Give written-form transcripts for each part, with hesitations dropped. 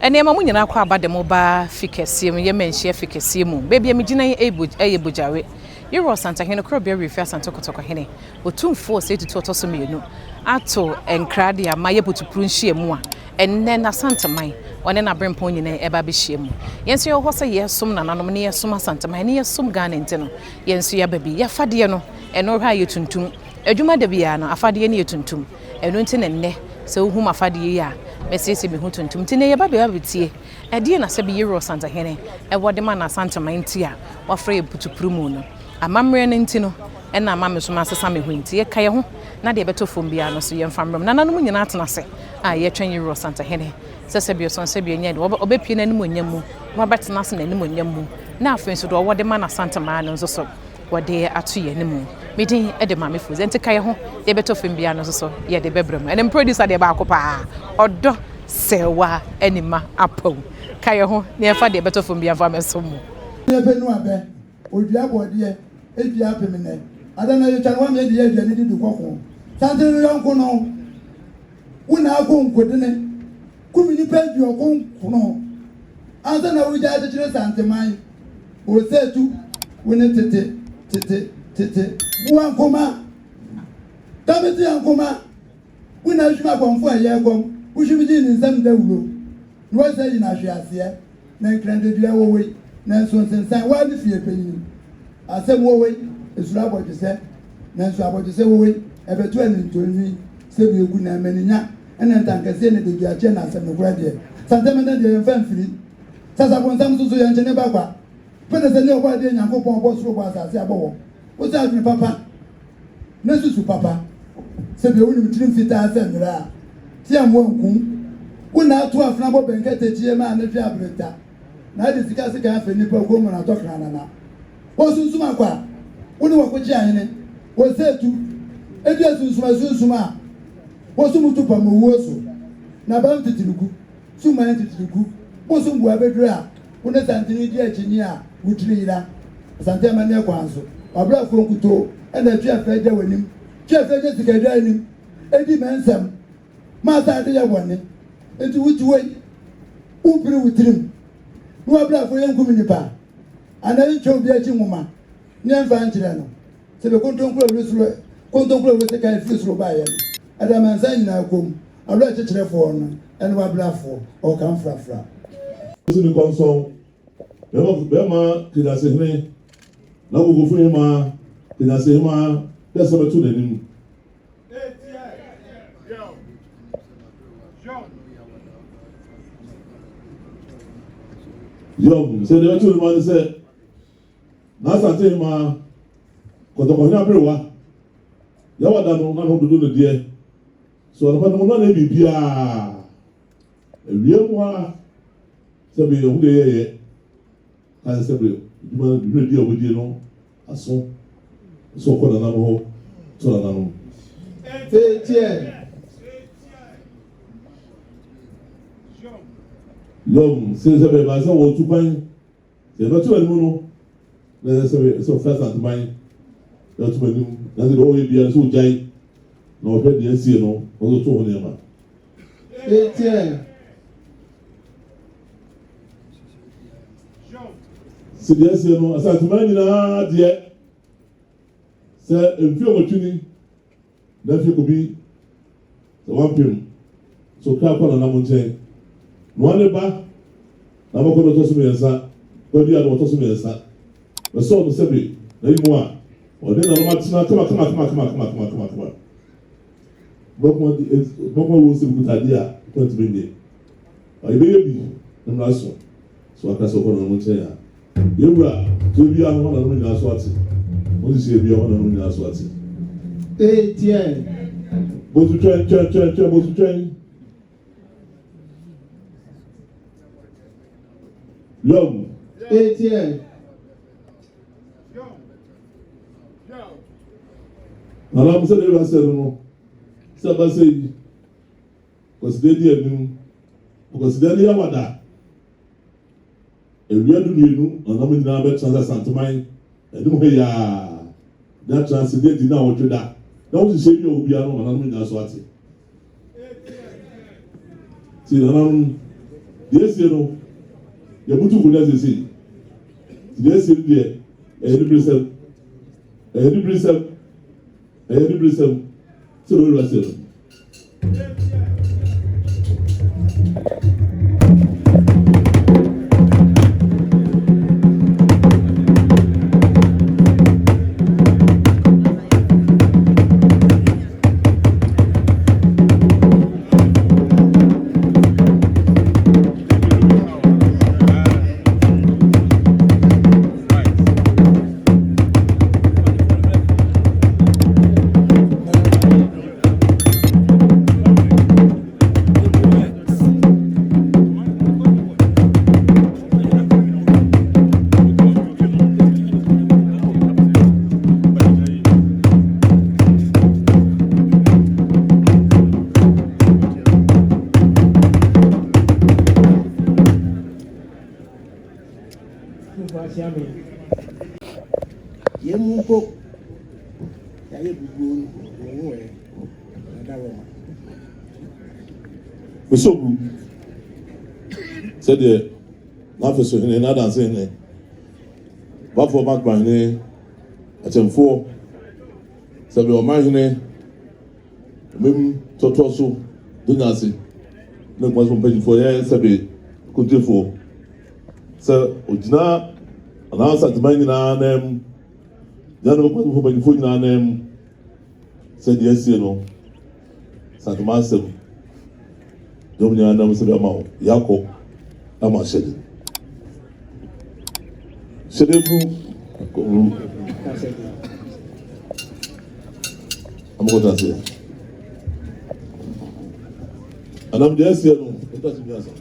ene ma munyina kwa aba de moba fikese mu ye menhie fikese mu baby me gina ebujawe Yero Santa Hene Krobia Refa Santa Kotoko Hene otumfo se tutu otoso mienu ato enkrade ya maye butuprun hie mu a enne na Santa Mai one na brempo nyine eba be hie mu yenso ye ho se yesom nananom ne yesom Santa Mai ne yesom Ghana nteno yenso ya baby ya fade no eno ha yetuntum adwuma da bia no afade ne yetuntum eno nti ne se ohum afade ya mesese bi hu tuntum ti ne ye ba be abetie ede na se bi Yero Santa Hene e wode ma na Santa Mai nti a wafre butupru mu no amamre ne nti no na amame so masesa me ho nti ye ka ye ho na de beto fom bia no so ye mfamrem na nanom nyina atena se a ye twen Yero Santa Hene sese bi so nse bi nya de obepie na anim onyam mu na betena se na anim onyam mu na afen so do wode ma na Santa Mai no so wode ato ye anim medin e de mame fu nti ka ye ho de beto fom bia no so ye de bebrem and producer de ba akopa odo sewa anima apaw ka ye ho na ye fa de beto fom bia fa meso mu ye benu abe odua bode edua pemene adana ye chanwa me de ye dua ni di kokko sante no yonko no wona akonko de ne kumini pedi okonko no asa na wuja atire Santa Mai o setu wona tete buwan koma tameti ankoma wona hwima konfo aye kom wuhwimi ji ni nsam dawuro no wasa yi na hwease na krande dua wowe na so nsensan wa de fie panyin asem wowe esura abodise na so abodise wowe ebetu ani ntoni se bi egu na maninya ena ntankase ne de biache na asem no kura de Santa Mai de yemfa mfiri sasa bonsam so ye nche ne bagwa pene se ne oba de nyankopon obo suro bo asase abowo o se adwene papa na susu papa se bi woni mtirim fita asem nra ti amwonku wona ato afna bo benkete tie ma na twa abreta na de sika sika afa nipa ko mo na to kana na wo sunsuma kwa woni wakoji ahene wo setu edu sunsuma wo sumutu pa mo wo so na ba mtitirigu suma ntitirigu wo sumbu abedura wona santini di achini a wutiri ira Santa Mai ne kwanso abra fonkuto ena twa faja wanim twa faja sika dwa anim edi mensem ma sa de ya woni enti wutuwei upiri wutirim no abra fo yenkumi nipa anayi twa obi achi nwoma ne mfa nkyere no se be kontonkura we se kan fi suro ba ye ada mansa nyina kom abra chekere fo no ene wabra fo o kan frafra ni konso bema kidase hene na go fu ma kidase ma desa betu nanim yo se de betu ma se na Santa Mai kotoko nya brewa ya wada no na no dodo ne de so na pa no na bibia ewiem wa se be hu de ye kan se be duma dure di obodi no aso so ko na mo ho so na no tie yom se be ba se wo tu pan se be tu enu no na se be so first Santa Mai ya tu enu na se o ye bia so jai na o pe de sie no o so to ho ne ma tie se de sie no Santa Mai nyina de se emfi omotuni na fi ko bi se wampim so ka kwa na mo nchen no ane ba na mo ko to so mensa ko dia no to so mensa na so no sebe na imu a o de na no matina kama bokmo wo se buta dia to tibende ai be bi na raso so aka so ko na mo nchen ya yewura to bi a no na no nyina so ati mo si se bi a no na no nyina so ati tie botu twen botu twen yom tie ala musa de rasa no saba sei consider di enu consider ya wada ewia du nienu ana mo nyina be transa Santa Mai edum he ya da transider di na wotwe da na wo se bi obi ano ana mo nyina so ate ti na Yes, you know, the Mutu Gunas is yes, dear, a heavy bristle, a heavy bristle, a heavy bristle, so we will say. Mesobu said na fe so hene na dance hene ba for back by hene atemfo sabe o man hene mem toto so dunya se na kwa so pedi for ye sabe kuntefo so ojina ana sa de man na nem ya no kwa so pedi for na nem said yes you know sa de man sabe Dominion na musabe ama yako ama shede bru amko tase anam de asia no tase bi asa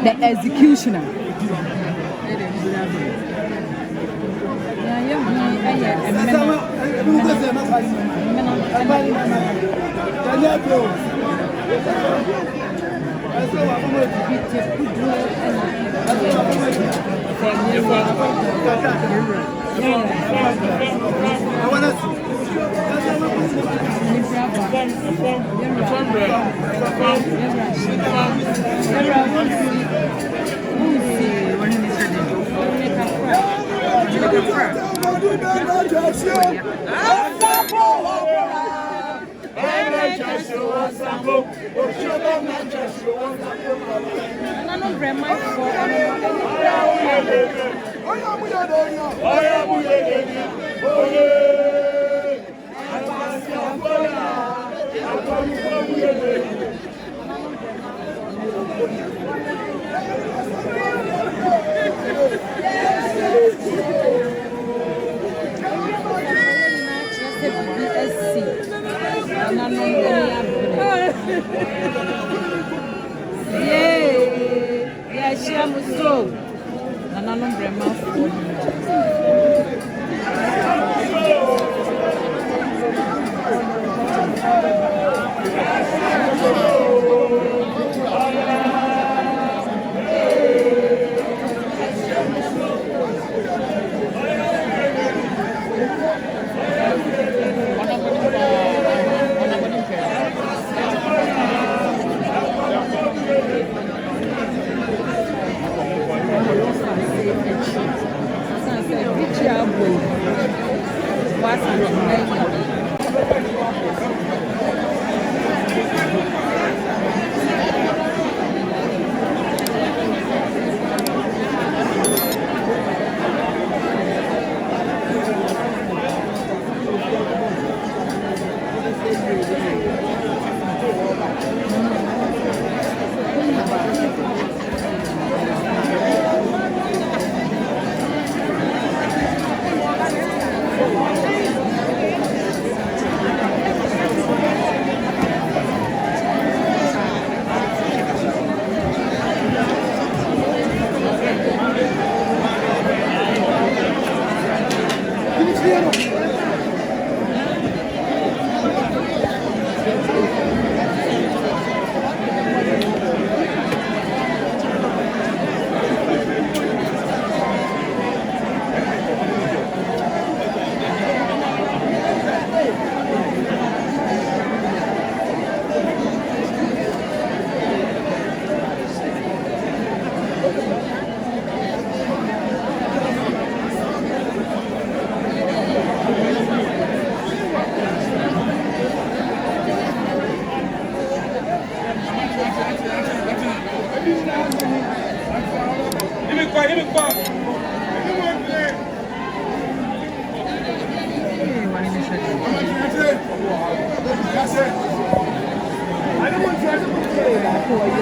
The executioner. Hey,